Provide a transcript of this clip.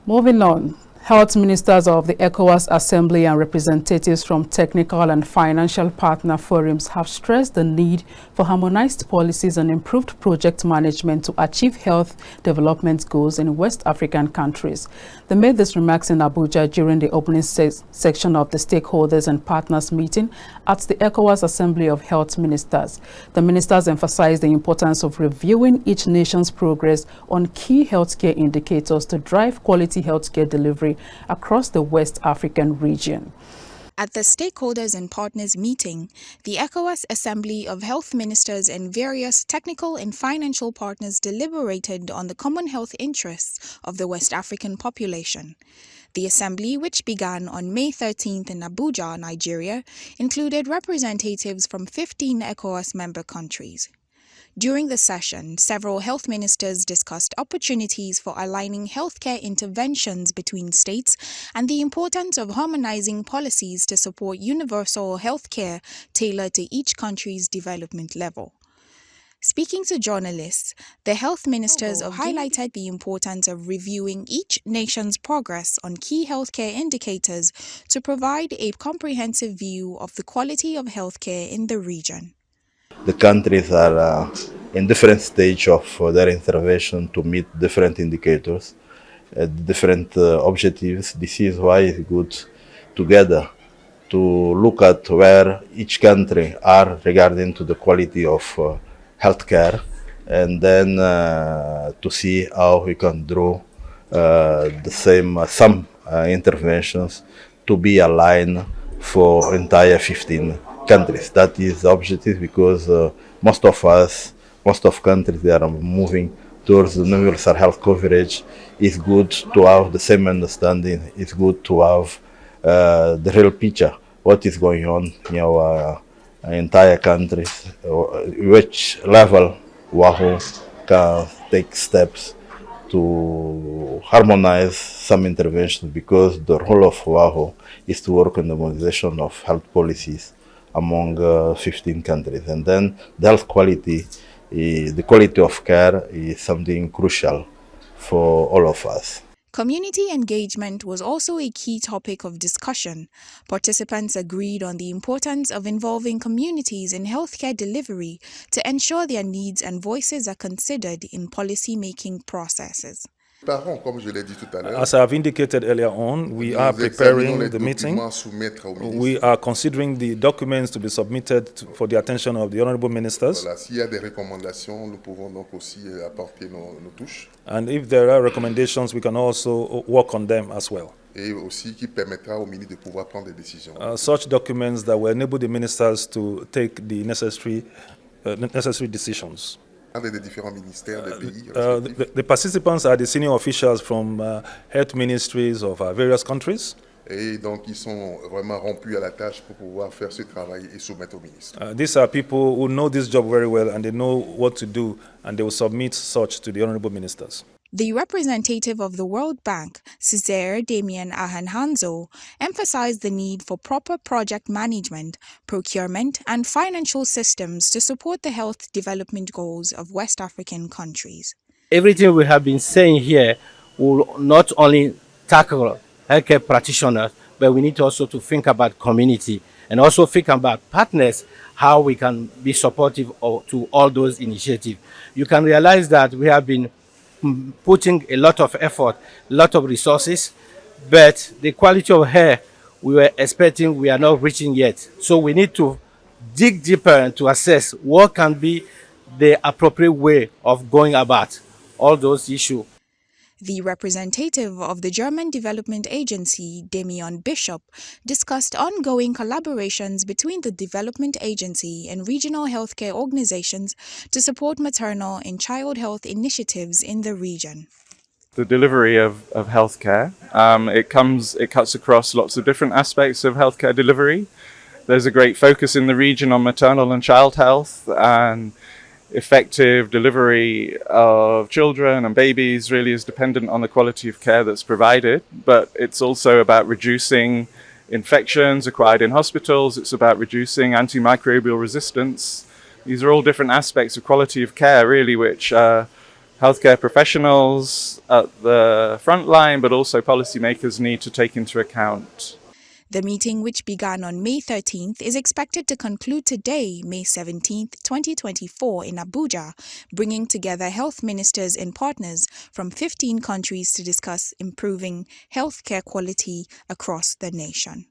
Moving on, health ministers of the ECOWAS Assembly and representatives from technical and financial partner forums have stressed the need for harmonized policies and improved project management to achieve health development goals in West African countries. They made these remarks in Abuja during the opening section of the stakeholders and partners meeting at the ECOWAS Assembly of Health Ministers. The ministers emphasized the importance of reviewing each nation's progress on key healthcare indicators to drive quality healthcare delivery across the West African region. At the Stakeholders and Partners meeting, the ECOWAS Assembly of Health Ministers and various technical and financial partners deliberated on the common health interests of the West African population. The assembly, which began on May 13th in Abuja, Nigeria, included representatives from 15 ECOWAS member countries. During the session, several health ministers discussed opportunities for aligning healthcare interventions between states and the importance of harmonizing policies to support universal healthcare tailored to each country's development level. Speaking to journalists, the health ministers highlighted the importance of reviewing each nation's progress on key healthcare indicators to provide a comprehensive view of the quality of healthcare in the region. The countries are in different stage of their intervention to meet different indicators, different objectives. This is why it's good together to look at where each country are regarding to the quality of healthcare, and then to see how we can draw some interventions to be aligned for entire 15 countries. That is the objective, because most of countries, they are moving towards the universal health coverage. It's good to have the same understanding. It's good to have the real picture, what is going on in our entire countries, which level WAHO can take steps to harmonize some interventions, because the role of WAHO is to work on the harmonization of health policies among 15 countries. And then the health quality, the quality of care is something crucial for all of us. Community engagement was also a key topic of discussion. Participants agreed on the importance of involving communities in healthcare delivery to ensure their needs and voices are considered in policy-making processes. As I have indicated earlier on, we are preparing the meeting. We are considering the documents to be submitted for the attention of the honorable ministers. And if there are recommendations, we can also work on them as well. Such documents that will enable the ministers to take the necessary decisions. The participants are the senior officials from health ministries of various countries. Et donc, ils sont vraiment rompus à la tâche pour pouvoir faire ce travail et soumettre au ministre. These are people who know this job very well, and they know what to do, and they will submit such to the honorable ministers. The representative of the World Bank, Cesare Damian Ahanhanzo, emphasized the need for proper project management, procurement, and financial systems to support the health development goals of West African countries. Everything we have been saying here will not only tackle healthcare practitioners, but we need also to think about community and also think about partners, how we can be supportive to all those initiatives. You can realize that we have been putting a lot of effort, a lot of resources, but the quality of care we were expecting, we are not reaching yet. So we need to dig deeper and to assess what can be the appropriate way of going about all those issues. The representative of the German Development Agency, Damian Bishop, discussed ongoing collaborations between the Development Agency and regional healthcare organizations to support maternal and child health initiatives in the region. The delivery of healthcare, it cuts across lots of different aspects of healthcare delivery. There's a great focus in the region on maternal and child health, and effective delivery of children and babies really is dependent on the quality of care that's provided, but it's also about reducing infections acquired in hospitals. It's about reducing antimicrobial resistance. These are all different aspects of quality of care, really, which healthcare professionals at the front line, but also policymakers need to take into account. The meeting, which began on May 13th, is expected to conclude today, May 17th, 2024, in Abuja, bringing together health ministers and partners from 15 countries to discuss improving healthcare quality across the nation.